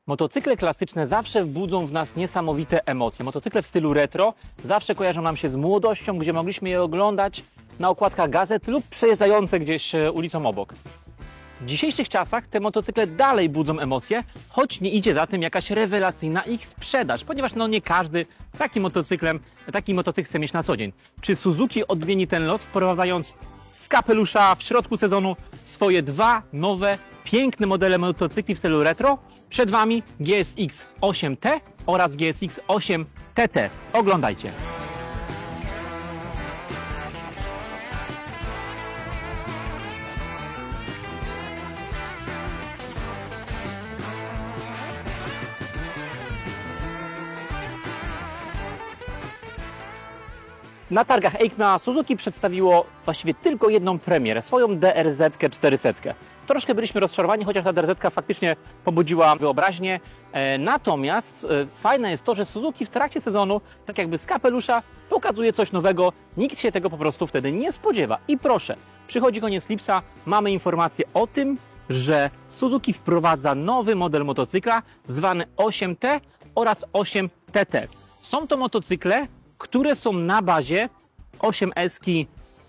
Motocykle klasyczne zawsze budzą w nas niesamowite emocje. Motocykle w stylu retro zawsze kojarzą nam się z młodością, gdzie mogliśmy je oglądać na okładkach gazet lub przejeżdżające gdzieś ulicą obok. W dzisiejszych czasach te motocykle dalej budzą emocje, choć nie idzie za tym jakaś rewelacyjna ich sprzedaż, ponieważ nie każdy taki motocykl chce mieć na co dzień. Czy Suzuki odmieni ten los, wprowadzając z kapelusza w środku sezonu swoje dwa nowe, piękne modele motocykli w stylu retro? Przed Wami GSX 8T oraz GSX 8TT. Oglądajcie! Na targach EICMA Suzuki przedstawiło właściwie tylko jedną premierę, swoją DRZ 400. Troszkę byliśmy rozczarowani, chociaż ta DRZ faktycznie pobudziła wyobraźnię. Natomiast fajne jest to, że Suzuki w trakcie sezonu, tak jakby z kapelusza, pokazuje coś nowego. Nikt się tego po prostu wtedy nie spodziewa. I proszę, przychodzi koniec lipca, mamy informację o tym, że Suzuki wprowadza nowy model motocykla zwany 8T oraz 8TT. Są to motocykle, które są na bazie 8S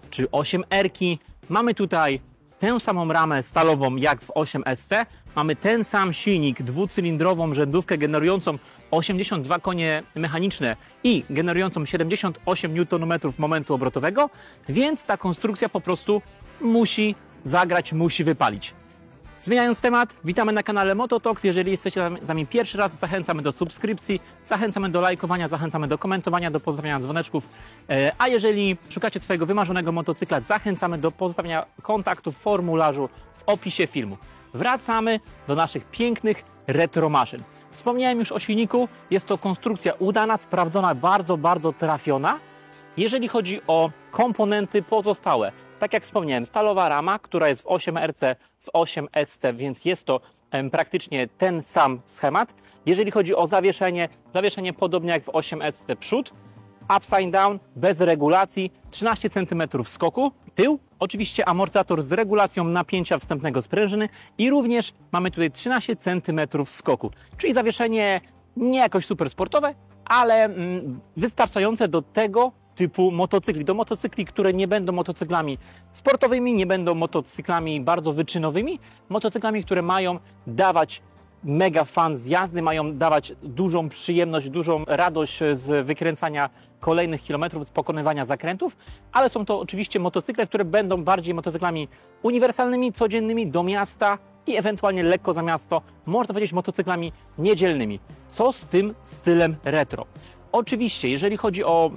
czy 8R. Mamy tutaj tę samą ramę stalową jak w 8ST. Mamy ten sam silnik, dwucylindrową rzędówkę generującą 82 konie mechaniczne i generującą 78 Nm momentu obrotowego, więc ta konstrukcja po prostu musi zagrać, musi wypalić. Zmieniając temat, witamy na kanale Mototalks. Jeżeli jesteście z nami pierwszy raz, zachęcamy do subskrypcji, zachęcamy do lajkowania, zachęcamy do komentowania, do pozostawiania dzwoneczków. A jeżeli szukacie swojego wymarzonego motocykla, zachęcamy do pozostawienia kontaktu w formularzu w opisie filmu. Wracamy do naszych pięknych retro maszyn. Wspomniałem już o silniku, jest to konstrukcja udana, sprawdzona, bardzo trafiona. Jeżeli chodzi o komponenty pozostałe, tak jak wspomniałem, stalowa rama, która jest w 8RC, w 8ST, więc jest to praktycznie ten sam schemat. Jeżeli chodzi o zawieszenie podobnie jak w 8ST przód, upside down, bez regulacji, 13 cm skoku, tył, oczywiście amortyzator z regulacją napięcia wstępnego sprężyny i również mamy tutaj 13 cm skoku, czyli zawieszenie nie jakoś super sportowe, ale wystarczające do tego typu motocykli, do motocykli, które nie będą motocyklami sportowymi, nie będą motocyklami bardzo wyczynowymi, motocyklami, które mają dawać mega fan z jazdy, mają dawać dużą przyjemność, dużą radość z wykręcania kolejnych kilometrów, z pokonywania zakrętów, ale są to oczywiście motocykle, które będą bardziej motocyklami uniwersalnymi, codziennymi do miasta i ewentualnie lekko za miasto, można powiedzieć motocyklami niedzielnymi. Co z tym stylem retro? Oczywiście, jeżeli chodzi o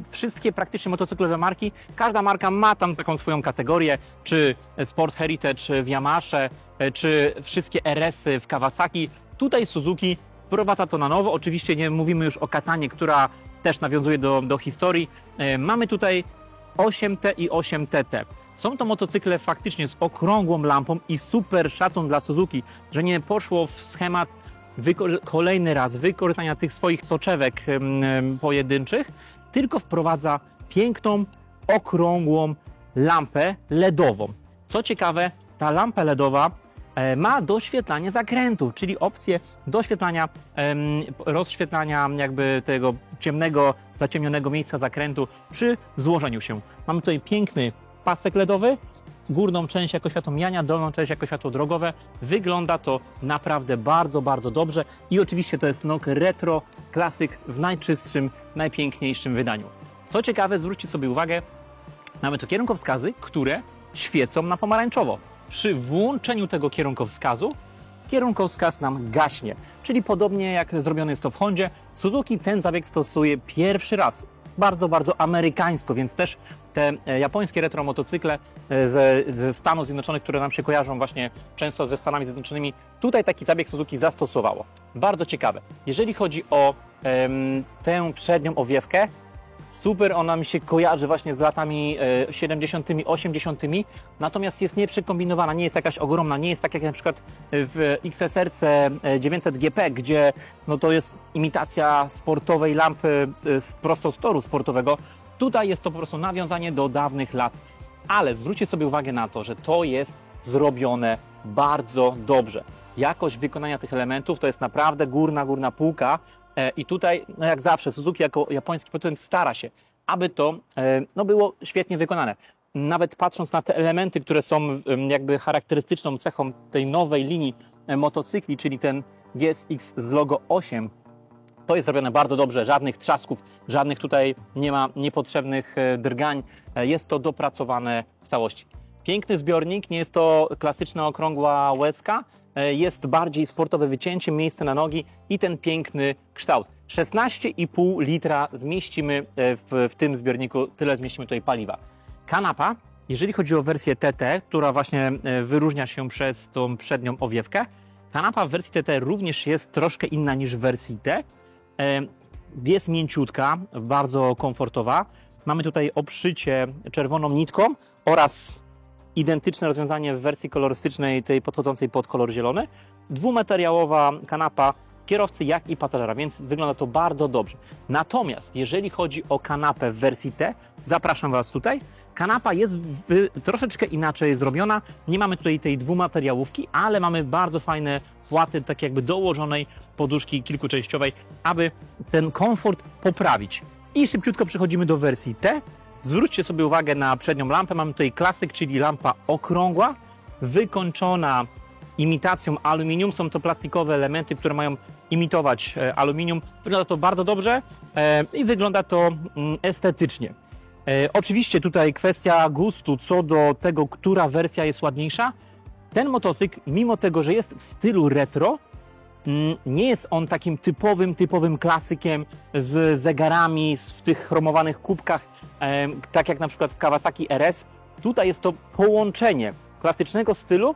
wszystkie praktycznie motocyklowe marki, każda marka ma tam taką swoją kategorię, czy Sport Heritage w Yamasze, czy wszystkie RS-y w Kawasaki. Tutaj Suzuki wprowadza to na nowo. Oczywiście nie mówimy już o Katanie, która też nawiązuje do historii. Mamy tutaj 8T i 8TT. Są to motocykle faktycznie z okrągłą lampą i super szacun dla Suzuki, że nie poszło w schemat kolejny raz wykorzystania tych swoich soczewek pojedynczych, tylko wprowadza piękną, okrągłą lampę LEDową. Co ciekawe, ta lampa LEDowa ma doświetlanie zakrętów, czyli opcję doświetlania, rozświetlania jakby tego ciemnego, zaciemnionego miejsca zakrętu przy złożeniu się. Mamy tutaj piękny pasek LEDowy, górną część jako światło mijania, dolną część jako światło drogowe. Wygląda to naprawdę bardzo dobrze i oczywiście to jest retro klasyk w najczystszym, najpiękniejszym wydaniu. Co ciekawe, zwróćcie sobie uwagę, mamy tu kierunkowskazy, które świecą na pomarańczowo. Przy włączeniu tego kierunkowskazu, kierunkowskaz nam gaśnie, czyli podobnie jak zrobione jest to w Hondzie, Suzuki ten zabieg stosuje pierwszy raz. Bardzo amerykańsko, więc też te japońskie retro motocykle ze Stanów Zjednoczonych, które nam się kojarzą właśnie często ze Stanami Zjednoczonymi, tutaj taki zabieg Suzuki zastosowało. Bardzo ciekawe. Jeżeli chodzi o tę przednią owiewkę, super ona mi się kojarzy właśnie z latami 70., 80., natomiast jest nieprzekombinowana, nie jest jakaś ogromna, nie jest tak jak na przykład w XSRC 900 GP, gdzie to jest imitacja sportowej lampy prosto z toru sportowego. Tutaj jest to po prostu nawiązanie do dawnych lat, ale zwróćcie sobie uwagę na to, że to jest zrobione bardzo dobrze. jakość wykonania tych elementów to jest naprawdę górna półka i tutaj, no jak zawsze, Suzuki jako japoński producent stara się, aby to no było świetnie wykonane. Nawet patrząc na te elementy, które są jakby charakterystyczną cechą tej nowej linii motocykli, czyli ten GSX z logo 8, to jest zrobione bardzo dobrze, żadnych trzasków, żadnych tutaj nie ma niepotrzebnych drgań, jest to dopracowane w całości. Piękny zbiornik, nie jest to klasyczna okrągła łezka, jest bardziej sportowe wycięcie, miejsce na nogi i ten piękny kształt. 16,5 litra zmieścimy w tym zbiorniku, tyle zmieścimy tutaj paliwa. Kanapa, jeżeli chodzi o wersję TT, która właśnie wyróżnia się przez tą przednią owiewkę, kanapa w wersji TT również jest troszkę inna niż w wersji T. Jest mięciutka, bardzo komfortowa. Mamy tutaj obszycie czerwoną nitką oraz identyczne rozwiązanie w wersji kolorystycznej, tej podchodzącej pod kolor zielony. Dwumateriałowa kanapa kierowcy, jak i pasażera, więc wygląda to bardzo dobrze. Natomiast jeżeli chodzi o kanapę w wersji T, zapraszam Was tutaj. Kanapa jest troszeczkę inaczej zrobiona. Nie mamy tutaj tej dwumateriałówki, ale mamy bardzo fajne płaty, tak jakby dołożonej poduszki kilkuczęściowej, aby ten komfort poprawić. I szybciutko przechodzimy do wersji T. Zwróćcie sobie uwagę na przednią lampę. Mamy tutaj klasyk, czyli lampa okrągła, wykończona imitacją aluminium. Są to plastikowe elementy, które mają imitować aluminium. Wygląda to bardzo dobrze i wygląda to estetycznie. Oczywiście tutaj kwestia gustu co do tego, która wersja jest ładniejsza. Ten motocykl, mimo tego, że jest w stylu retro, nie jest on takim typowym klasykiem z zegarami, w tych chromowanych kubkach, tak jak na przykład w Kawasaki RS. Tutaj jest to połączenie klasycznego stylu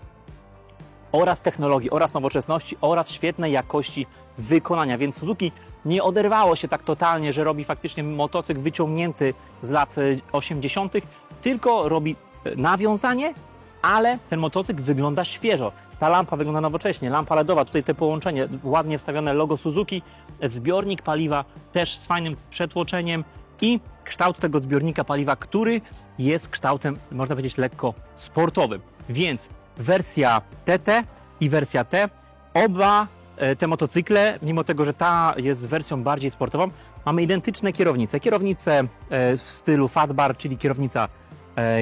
oraz technologii, oraz nowoczesności, oraz świetnej jakości wykonania, więc Suzuki nie oderwało się tak totalnie, że robi faktycznie motocykl wyciągnięty z lat 80., tylko robi nawiązanie, ale ten motocykl wygląda świeżo. Ta lampa wygląda nowocześnie, lampa LEDowa, tutaj te połączenie, ładnie wstawione logo Suzuki, zbiornik paliwa też z fajnym przetłoczeniem i kształt tego zbiornika paliwa, który jest kształtem, można powiedzieć, lekko sportowym. Więc wersja TT i wersja T, oba te motocykle, mimo tego, że ta jest wersją bardziej sportową, mamy identyczne kierownice. Kierownice w stylu fat bar, czyli kierownica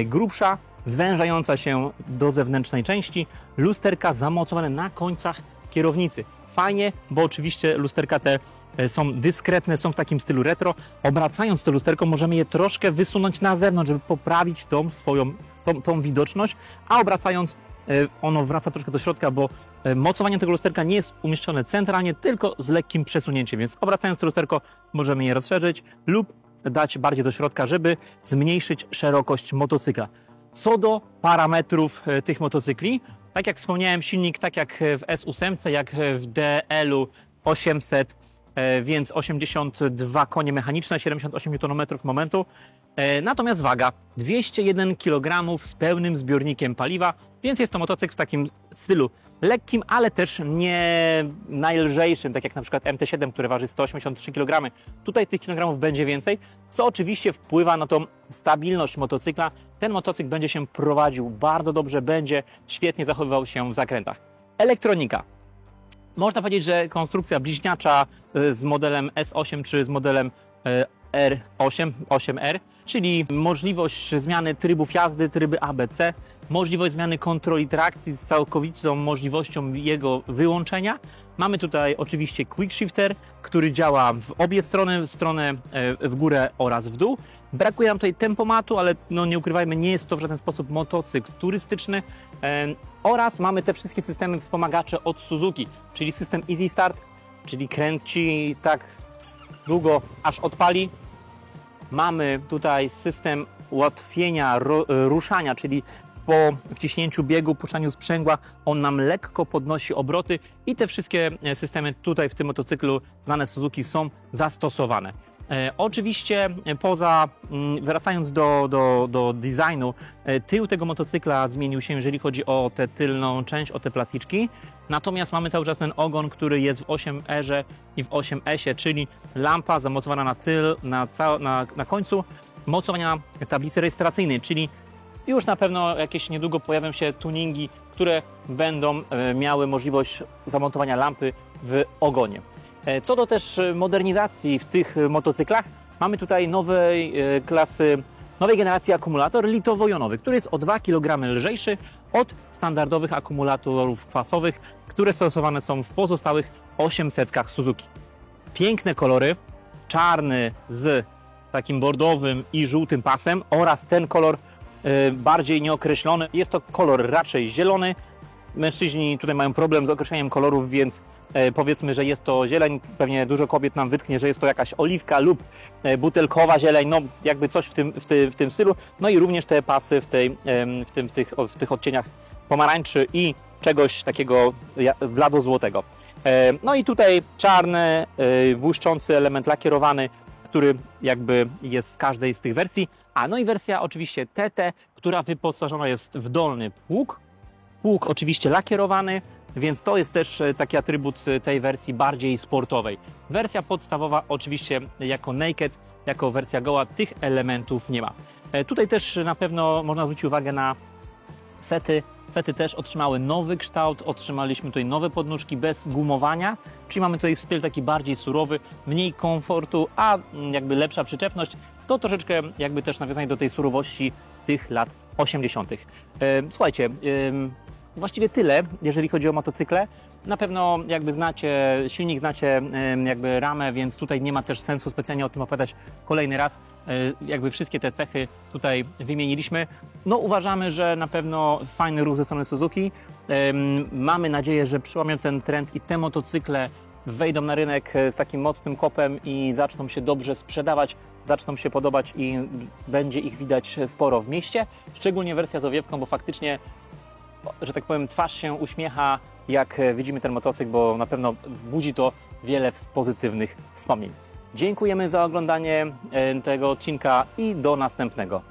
grubsza, zwężająca się do zewnętrznej części, lusterka zamocowane na końcach kierownicy. Fajnie, bo oczywiście lusterka te są dyskretne, są w takim stylu retro. Obracając to lusterko możemy je troszkę wysunąć na zewnątrz, żeby poprawić tą widoczność, a obracając ono wraca troszkę do środka, bo mocowanie tego lusterka nie jest umieszczone centralnie, tylko z lekkim przesunięciem, więc obracając to lusterko możemy je rozszerzyć lub dać bardziej do środka, żeby zmniejszyć szerokość motocykla. Co do parametrów tych motocykli, tak jak wspomniałem, silnik tak jak w S8, jak w DL-u 800, więc 82 konie mechaniczne, 78 Nm momentu. Natomiast waga 201 kg z pełnym zbiornikiem paliwa, więc jest to motocykl w takim stylu lekkim, ale też nie najlżejszym, tak jak na przykład MT7, który waży 183 kg. Tutaj tych kilogramów będzie więcej, co oczywiście wpływa na tą stabilność motocykla. Ten motocykl będzie się prowadził bardzo dobrze, będzie świetnie zachowywał się w zakrętach. Elektronika. Można powiedzieć, że konstrukcja bliźniacza z modelem S8 czy z modelem R8, 8R, czyli możliwość zmiany trybów jazdy, tryby ABC, możliwość zmiany kontroli trakcji z całkowitą możliwością jego wyłączenia. Mamy tutaj oczywiście quick shifter, który działa w obie strony, stronę w górę oraz w dół. Brakuje nam tutaj tempomatu, ale no nie ukrywajmy, nie jest to w żaden sposób motocykl turystyczny. Oraz mamy te wszystkie systemy wspomagacze od Suzuki, czyli system Easy Start, czyli kręci tak długo aż odpali. Mamy tutaj system ułatwienia ruszania, czyli po wciśnięciu biegu, puszczaniu sprzęgła, on nam lekko podnosi obroty i te wszystkie systemy tutaj w tym motocyklu znane z Suzuki są zastosowane. Oczywiście wracając do designu, tył tego motocykla zmienił się, jeżeli chodzi o tę tylną część, o te plasticzki. Natomiast mamy cały czas ten ogon, który jest w 8R i w 8S, czyli lampa zamocowana na tył, na końcu, mocowania tablicy rejestracyjnej, czyli już na pewno jakieś niedługo pojawią się tuningi które będą miały możliwość zamontowania lampy w ogonie. Co do też modernizacji w tych motocyklach, mamy tutaj nowej generacji akumulator litowo-jonowy, który jest o 2 kg lżejszy od standardowych akumulatorów kwasowych, które stosowane są w pozostałych 800 Suzuki. Piękne kolory, czarny z takim bordowym i żółtym pasem oraz ten kolor bardziej nieokreślony. Jest to kolor raczej zielony. Mężczyźni tutaj mają problem z określeniem kolorów, więc powiedzmy, że jest to zieleń. Pewnie dużo kobiet nam wytknie, że jest to jakaś oliwka lub butelkowa zieleń, no jakby coś w tym stylu. No i również te pasy w tych odcieniach pomarańczy i czegoś takiego blado-złotego. No i tutaj czarny, błyszczący element lakierowany, który jakby jest w każdej z tych wersji. No i wersja oczywiście TT, która wyposażona jest w dolny pług. Pług oczywiście lakierowany, więc to jest też taki atrybut tej wersji bardziej sportowej. Wersja podstawowa oczywiście jako naked, jako wersja goła, tych elementów nie ma. Tutaj też na pewno można zwrócić uwagę na sety. Sety też otrzymały nowy kształt, otrzymaliśmy tutaj nowe podnóżki bez gumowania, czyli mamy tutaj styl taki bardziej surowy, mniej komfortu, a jakby lepsza przyczepność. To troszeczkę jakby też nawiązanie do tej surowości tych lat 80. Słuchajcie, właściwie tyle, jeżeli chodzi o motocykle. Na pewno jakby znacie silnik, znacie jakby ramę, więc tutaj nie ma też sensu specjalnie o tym opowiadać kolejny raz. Jakby wszystkie te cechy tutaj wymieniliśmy. No uważamy, że na pewno fajny ruch ze strony Suzuki. Mamy nadzieję, że przełamią ten trend i te motocykle wejdą na rynek z takim mocnym kopem i zaczną się dobrze sprzedawać, zaczną się podobać i będzie ich widać sporo w mieście. Szczególnie wersja z owiewką, bo faktycznie, że tak powiem, twarz się uśmiecha, jak widzimy ten motocykl, bo na pewno budzi to wiele pozytywnych wspomnień. Dziękujemy za oglądanie tego odcinka i do następnego.